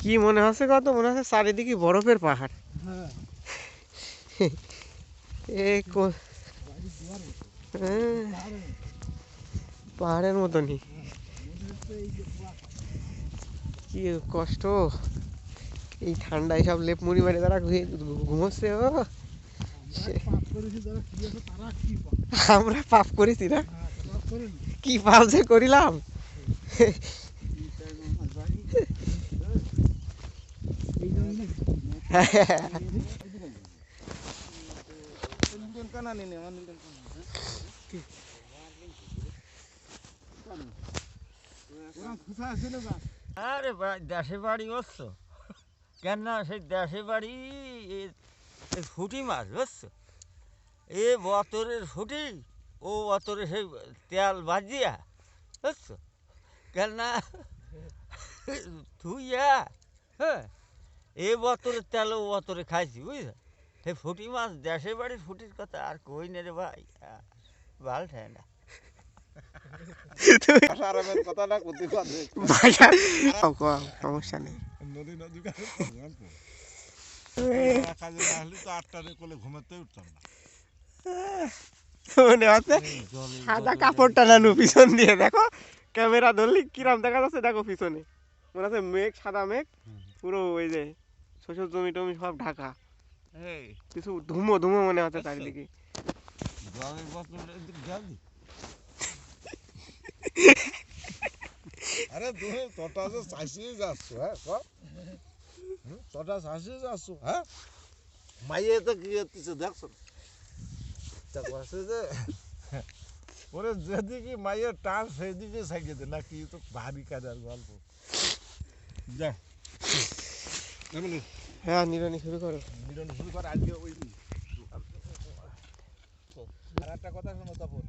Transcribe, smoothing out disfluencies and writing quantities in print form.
কি মনে হচ্ছে, কত মনে হচ্ছে চারিদিকে বরফের পাহাড়। হ্যাঁ পাহাড়ের মতনই। কি কষ্ট এই ঠান্ডায়, সব লেপ মুড়ি মেরে তারা ঘুমোচ্ছে। ও আমরা পাপ করেছি না, কি পাপ যে করিলাম। আরে ভাই, দেশে বাড়ি বুঝছো কেন না? সেই দেশে বাড়ি ফুটি মাছ বুঝছো, এ বতরের ফুটি, ও বতরে সেই তেল ভাজিয়া বুঝছো কেন না ধুইয়া। হ্যাঁ, এ বতরের তেল ও বতরে খাইছি বুঝছো। সেই ফুটি মাছ, দেশে বাড়ির ফুটির কথা আর কই না রে ভাই, ভাল ঠায় না। সমস্যা নেই। মনে হচ্ছে সাদা কাপড় টানানো পিছন দিয়ে, দেখো ক্যামেরা ধরলি কিরাম দেখা যাচ্ছে, দেখো পিছনে মনে হচ্ছে মেঘ, সাদা মেঘ পুরো, ওই যে শস্য জমি টমি সব ঢাকা, কিছু ধুমো ধুমো মনে হচ্ছে চারিদিকে। আরে তুমি তোটা যে চাষিয়ে যাচ্ছ, হ্যাঁ তোটা চাষিয়ে যাচ্ছ, হ্যাঁ মাইয়ে তো কি হচ্ছে দেখছো, তা কছে যে ওরে যেদিকে মাইয়ের টান সেদিকে সাইকে দে, নাকি তো ভারী কাজার গল্প। যা হ্যাঁ, নিড়ানি শুরু করো। নিরন শুরু কর আজকে। ওই আর একটা কথা শোনো তারপর